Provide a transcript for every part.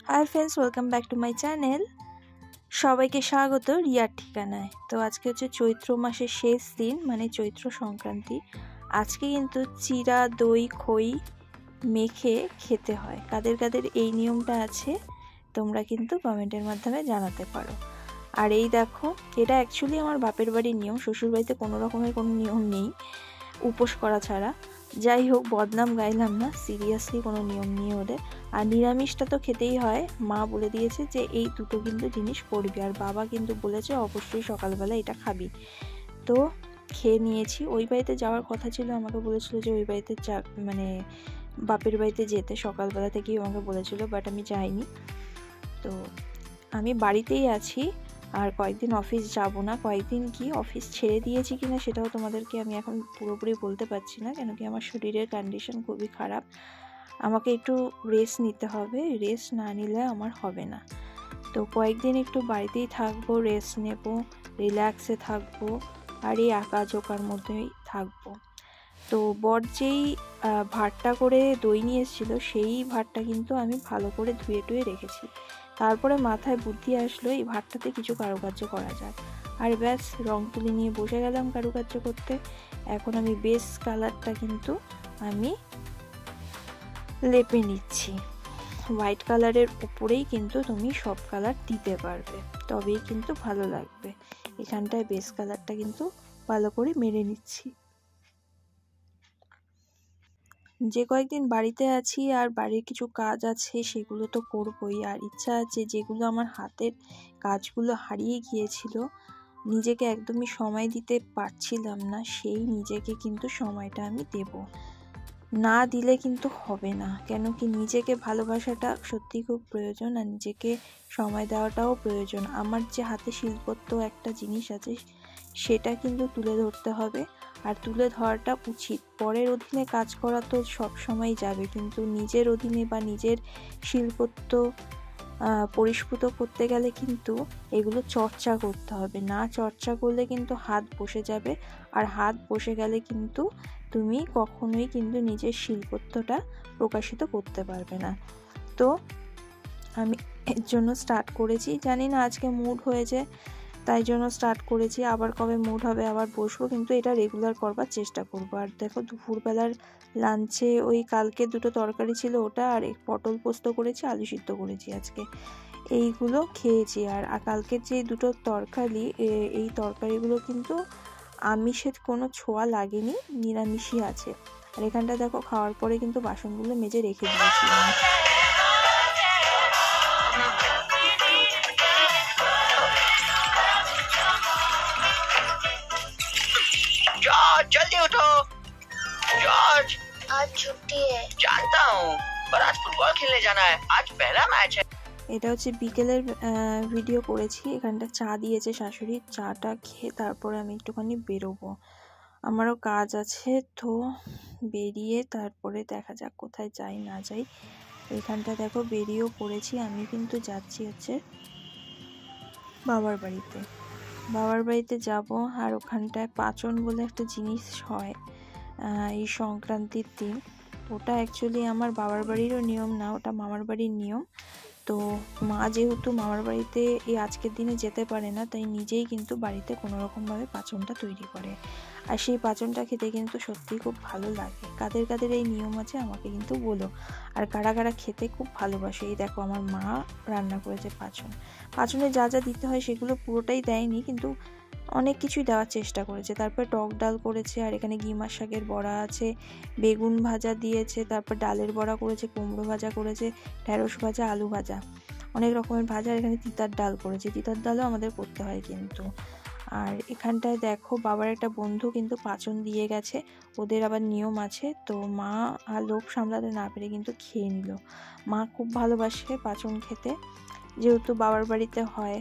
Hi friends, welcome back to my channel. সবাইকে স্বাগত রিয়ার ঠিকানায়। তো আজকে হচ্ছে চৈত্র মাসের শেষ দিন, মানে চৈত্র সংক্রান্তি। আজকে কিন্তু চিরা দই খই মেখে খেতে হয়। কাদের কাদের এই নিয়মটা আছে তোমরা কিন্তু কমেন্টের মাধ্যমে জানাতে পারো। আর এই দেখো, এটা অ্যাকচুয়ালি আমার বাপের বাড়ির নিয়ম। শ্বশুরবাড়িতে কোনো রকমের কোনো নিয়ম নেই উপোস করা ছাড়া। যাই হোক, বদনাম গাইলাম না, সিরিয়াসলি কোনো নিয়ম নেই ওদের। আর নিরামিষটা তো খেতেই হয়, মা বলে দিয়েছে যে এই দুটো কিন্তু জিনিস করবি। আর বাবা কিন্তু বলেছে অবশ্যই সকালবেলা এটা খাবি। তো খেয়ে নিয়েছি। ওই বাড়িতে যাওয়ার কথা ছিল, আমাকে বলেছিল যে ওই বাড়িতে মানে বাপের বাড়িতে যেতে সকালবেলা থেকেই আমাকে বলেছিল, বাট আমি যাইনি। তো আমি বাড়িতেই আছি, আর কয়েকদিন অফিস যাব না। কয়েকদিন কি অফিস ছেড়ে দিয়েছি কিনা সেটাও তোমাদেরকে আমি এখন পুরোপুরি বলতে পারছি না, কেন কি আমার শরীরের কন্ডিশন খুবই খারাপ। আমাকে একটু রেস্ট নিতে হবে, রেস্ট না নিলে আমার হবে না। তো কয়েকদিন একটু বাড়িতেই থাকবো, রেস্ট নেব, রিল্যাক্সে থাকবো, আর এই আঁকাঝোঁকার মধ্যেই থাকবো। তো বর যেই ভাতটা করে দই নিয়ে এসেছিল, সেই ভাতটা কিন্তু আমি ভালো করে ধুয়ে টুয়ে রেখেছি। তারপরে মাথায় বুদ্ধি আসলো এই ভাতটাতে কিছু কারুকার্য করা যায়। আর ব্যাস, রং তুলি নিয়ে বসে গেলাম কারুকার্য করতে। এখন আমি বেস কালারটা কিন্তু আমি লেপে নিচ্ছি। হোয়াইট কালারের উপরেই কিন্তু তুমি সব কালার দিতে পারবে, তবেই কিন্তু ভালো লাগবে। এখানটায় বেস কালারটা কিন্তু ভালো করে মেরে নিচ্ছি। যে কয়েকদিন বাড়িতে আছি আর বাড়ির কিছু কাজ আছে সেগুলো তো করবই। আর ইচ্ছা আছে, যেগুলো আমার হাতের কাজগুলো হারিয়ে গিয়েছিল, নিজেকে একদমই সময় দিতে পারছিলাম না, সেই নিজেকে কিন্তু সময়টা আমি দেব। না দিলে কিন্তু হবে না, কেন কি নিজেকে ভালোবাসাটা সত্যি খুব প্রয়োজন, আর নিজেকে সময় দেওয়াটাও প্রয়োজন। আমার যে হাতে শিল্পত্ব একটা জিনিস আছে, সেটা কিন্তু তুলে ধরতে হবে, আর তুলে ধরাটা উচিত। পরের অধীনে কাজ করা তো সব সময় যাবে, কিন্তু নিজের অধীনে বা নিজের শিল্পত্ব পরিস্ফুট করতে গেলে কিন্তু এগুলো চর্চা করতে হবে। না চর্চা করলে কিন্তু হাত বসে যাবে, আর হাত বসে গেলে কিন্তু তুমি কখনোই কিন্তু নিজের শিল্পত্বটা প্রকাশিত করতে পারবে না। তো আমি এর জন্য স্টার্ট করেছি, জানি না আজকে মুড হয়েছে তাই জন্য স্টার্ট করেছি। আবার কবে মুড হবে আবার বসবো, কিন্তু এটা রেগুলার করবার চেষ্টা করবো। আর দেখো, দুপুরবেলার লাঞ্চে ওই কালকে দুটো তরকারি ছিল, ওটা আর পটল পোস্ত করেছি, আলু সিদ্ধ করেছি আজকে, এইগুলো খেয়েছি। আর কালকের যে দুটো তরকারি, এই তরকারিগুলো কিন্তু আমিষের কোনো ছোঁয়া লাগেনি, নিরামিষই আছে। আর এখানটা দেখো, খাওয়ার পরে কিন্তু বাসনগুলো মেজে রেখে দিয়েছিলাম। जल्दी उठो जॉर्ज, आज छुट्टी है। जानता हूँ, पर आज फुटबॉल खेलने जाना है, आज पहला मैच है। এটা হচ্ছে বিকেলের ভিডিও করেছি। এখানটা চা দিয়েছে শাশুড়ি, চাটা খেয়ে তারপরে আমি একটুখানি বেরোবো, আমারও কাজ আছে। তো বেরিয়ে তারপরে দেখা যাক কোথায় যাই না যাই। এখানটা দেখো বেরিয়েও পড়েছি, আমি কিন্তু যাচ্ছি হচ্ছে বাবার বাড়িতে। বাবার বাড়িতে যাব, আর ওখানটায় পাচন বলে একটা জিনিস হয় এই সংক্রান্তির দিন। ওটা অ্যাকচুয়ালি আমার বাবার বাড়িরও নিয়ম না, ওটা মামার বাড়ির নিয়ম। তো মা যেহেতু মামার বাড়িতে এই আজকের দিনে যেতে পারে না, তাই নিজেই কিন্তু বাড়িতে কোনো রকমভাবে পাচনটা তৈরি করে। আর সেই পাচনটা খেতে কিন্তু সত্যিই খুব ভালো লাগে। কাদের কাদের এই নিয়ম আছে আমাকে কিন্তু বলো, আর কারা কারা খেতে খুব ভালোবাসে। এই দেখো, আমার মা রান্না করেছে পাচনে যা যা দিতে হয় সেগুলো পুরোটাই দেয়নি, কিন্তু অনেক কিছুই দেওয়ার চেষ্টা করেছে। তারপর টক ডাল করেছে, আর এখানে গিমার শাকের বড়া আছে, বেগুন ভাজা দিয়েছে, তারপর ডালের বড়া করেছে, কুমড়ো ভাজা করেছে, ঢেঁড়স ভাজা, আলু ভাজা, অনেক রকমের ভাজা। আর এখানে তিতার ডাল করেছে, তিতার ডালও আমাদের করতে হয় কিন্তু। আর এখানটায় দেখো, বাবার একটা বন্ধু কিন্তু পাচন দিয়ে গেছে, ওদের আবার নিয়ম আছে। তো মা আর লোভ সামলাতে না পেরে কিন্তু খেয়ে নিল। মা খুব ভালোবাসে পাচন খেতে, যেহেতু বাবার বাড়িতে হয়,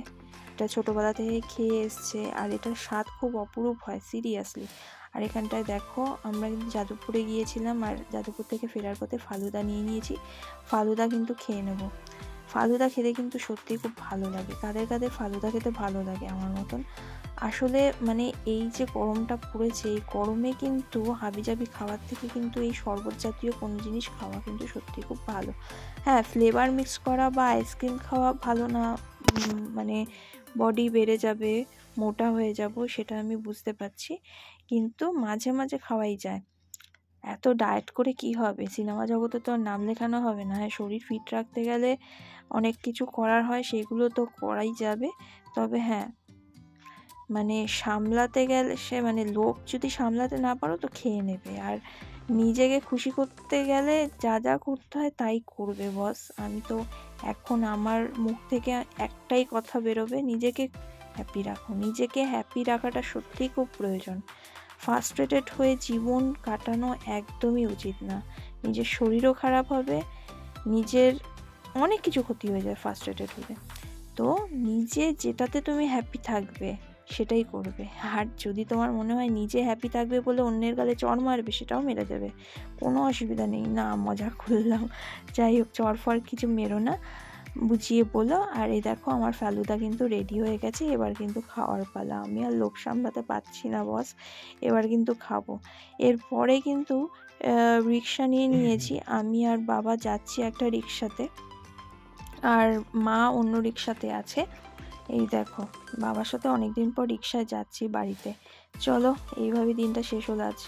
এটা ছোটোবেলা থেকে খেয়ে এসছে, আর এটার স্বাদ খুব অপরূপ হয় সিরিয়াসলি। আর এখানটায় দেখো, আমরা কিন্তু যাদবপুরে গিয়েছিলাম, আর যাদবপুর থেকে ফেরার পথে ফালুদা নিয়ে নিয়েছি। ফালুদা কিন্তু খেয়ে নেব। ফালুদা খেতে কিন্তু সত্যিই খুব ভালো লাগে। কাদের কাদের ফালুদা খেতে ভালো লাগে আমার মতন, আসলে মানে এই যে গরমটা পড়েছে, এই গরমে কিন্তু হাবিজাবি খাওয়ার থেকে কিন্তু এই শরবত জাতীয় কোনো জিনিস খাওয়া কিন্তু সত্যি খুব ভালো। হ্যাঁ, ফ্লেভার মিক্স করা বা আইসক্রিম খাওয়া ভালো না, মানে বডি বেড়ে যাবে, মোটা হয়ে যাব, সেটা আমি বুঝতে পারছি, কিন্তু মাঝে মাঝে খাওয়াই যায়। এত ডায়েট করে কি হবে, সিনেমা জগতে তো আর নাম লেখানো হবে না। হ্যাঁ, শরীর ফিট রাখতে গেলে অনেক কিছু করার হয়, সেগুলো তো করাই যাবে। তবে হ্যাঁ, মানে সামলাতে গেলে সে মানে লোক যদি সামলাতে না পারো তো খেয়ে নেবে, আর নিজেকে খুশি করতে গেলে যা যা করতে হয় তাই করবে বস। আমি তো এখন আমার মুখ থেকে একটাই কথা বেরোবে, নিজেকে হ্যাপি রাখো। নিজেকে হ্যাপি রাখাটা সত্যিই খুব প্রয়োজন। ফ্রাস্ট্রেটেড হয়ে জীবন কাটানো একদমই উচিত না। নিজের শরীরও খারাপ হবে, নিজের অনেক কিছু ক্ষতি হয়ে যায় ফ্রাস্ট্রেটেড হলে। তো নিজে যেটাতে তুমি হ্যাপি থাকবে সেটাই করবে। আর যদি তোমার মনে হয় নিজে হ্যাপি থাকবে বলে অন্যের গালে চড় মারবে, সেটাও মেরে দেবে, কোনো অসুবিধা নেই। না, মজা করলাম। যাই হোক, চড় ফড় কিছু মেরো না, বুঝিয়ে বলো। আর এই দেখো, আমার ফালুদা কিন্তু রেডি হয়ে গেছে, এবার কিন্তু খাওয়ার পালা। আমি আর লোভ সামলাতে পারছি না বস, এবার কিন্তু খাবো। এরপরে কিন্তু রিক্সা নিয়ে নিয়েছি, আমি আর বাবা যাচ্ছি একটা রিক্সাতে, আর মা অন্য রিক্সাতে আছে। এই দেখো, বাবার সাথে অনেকদিন পর রিক্সায় যাচ্ছি বাড়িতে। চলো, এইভাবে দিনটা শেষ হলো আজ।